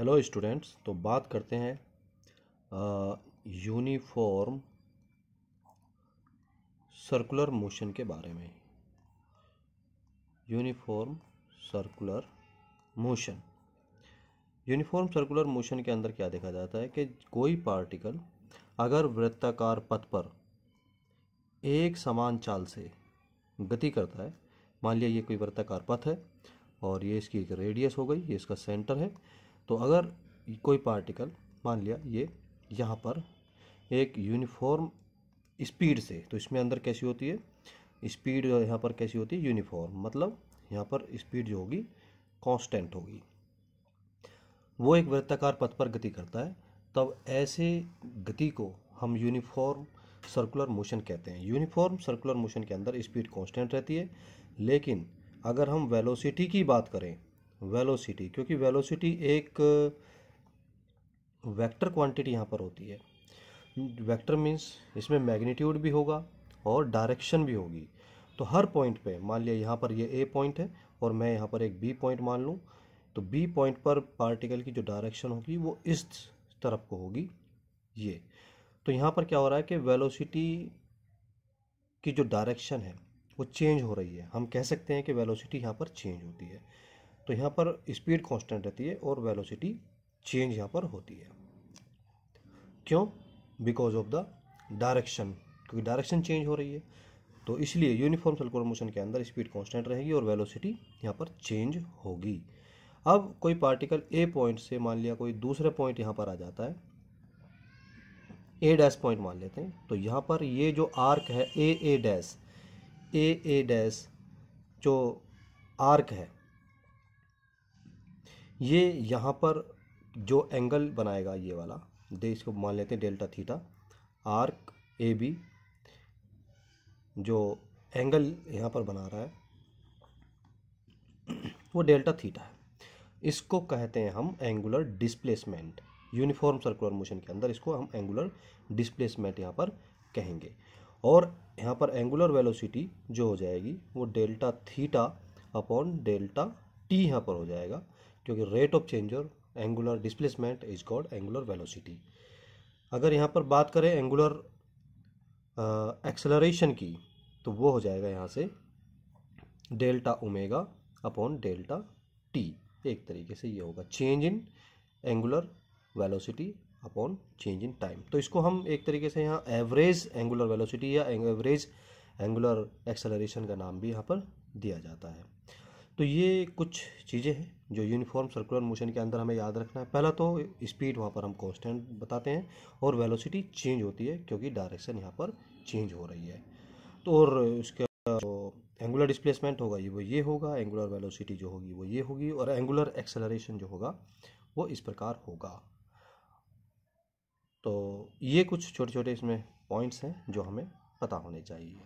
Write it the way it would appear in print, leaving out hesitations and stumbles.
Hello students, तो बात करते हैं यूनिफॉर्म सर्कुलर मोशन के बारे में। यूनिफॉर्म सर्कुलर मोशन के अंदर क्या देखा जाता है कि कोई पार्टिकल अगर वृत्ताकार पथ पर एक समान चाल से गति करता है, मान लिया ये कोई वृत्ताकार पथ है और ये इसकी एक रेडियस हो गई, ये इसका सेंटर है। तो अगर कोई पार्टिकल मान लिया ये यहाँ पर एक यूनिफॉर्म स्पीड से, तो इसमें अंदर कैसी होती है स्पीड, यहाँ पर कैसी होती है यूनिफॉर्म, मतलब यहाँ पर स्पीड जो होगी कांस्टेंट होगी। वो एक वृत्ताकार पथ पर गति करता है, तब ऐसे गति को हम यूनिफॉर्म सर्कुलर मोशन कहते हैं। यूनिफॉर्म सर्कुलर मोशन के अंदर स्पीड कांस्टेंट रहती है, लेकिन अगर हम वेलोसिटी की बात करें, वेलोसिटी, क्योंकि वेलोसिटी एक वेक्टर क्वांटिटी यहाँ पर होती है। वेक्टर मीन्स इसमें मैग्नीट्यूड भी होगा और डायरेक्शन भी होगी। तो हर पॉइंट पे, मान लिया यहाँ पर ये ए पॉइंट है और मैं यहाँ पर एक बी पॉइंट मान लूँ, तो बी पॉइंट पर पार्टिकल की जो डायरेक्शन होगी वो इस तरफ को होगी ये। तो यहाँ पर क्या हो रहा है कि वेलोसिटी की जो डायरेक्शन है वो चेंज हो रही है। हम कह सकते हैं कि वेलोसिटी यहाँ पर चेंज होती है। तो यहाँ पर स्पीड कांस्टेंट रहती है और वेलोसिटी चेंज यहाँ पर होती है। क्यों? बिकॉज ऑफ द डायरेक्शन, क्योंकि डायरेक्शन चेंज हो रही है। तो इसलिए यूनिफॉर्म सर्कुलर मोशन के अंदर स्पीड कांस्टेंट रहेगी और वेलोसिटी यहाँ पर चेंज होगी। अब कोई पार्टिकल ए पॉइंट से, मान लिया कोई दूसरे पॉइंट यहाँ पर आ जाता है, ए डैश पॉइंट मान लेते हैं। तो यहाँ पर ये जो आर्क है ए डैश जो आर्क है, ये यहाँ पर जो एंगल बनाएगा ये वाला, इसको मान लेते हैं delta theta. Arc A B जो एंगल यहाँ पर बना रहा है वो डेल्टा थीटा है। इसको कहते हैं हम angular displacement. Uniform circular motion के अंदर इसको हम एंगुलर डिस्प्लेसमेंट यहाँ पर कहेंगे। और यहाँ पर एंगुलर वेलोसिटी जो हो जाएगी वो delta theta upon delta T यहाँ पर हो जाएगा, क्योंकि रेट ऑफ चेंज और angular displacement is called angular velocity. अगर यहाँ पर बात करें एंगुलर एक्सेलरेशन की, तो वो हो जाएगा यहाँ से delta omega upon delta T. एक तरीके से ये होगा change in angular velocity upon change in time. तो इसको हम एक तरीके से यहाँ एवरेज एंगुलर वेलोसिटी या एवरेज एंगुलर एक्सेलरेशन का नाम भी यहाँ पर दिया जाता है। तो ये कुछ चीज़ें हैं जो यूनिफॉर्म सर्कुलर मोशन के अंदर हमें याद रखना है। पहला तो स्पीड वहाँ पर हम कांस्टेंट बताते हैं और वेलोसिटी चेंज होती है क्योंकि डायरेक्शन यहाँ पर चेंज हो रही है। तो और उसके जो एंगुलर डिस्प्लेसमेंट होगा वो ये होगा, एंगुलर वेलोसिटी जो होगी वो ये होगी, और एंगुलर एक्सेलरेशन जो होगा वो इस प्रकार होगा। तो ये कुछ छोटे छोटे इसमें पॉइंट्स हैं जो हमें पता होने चाहिए।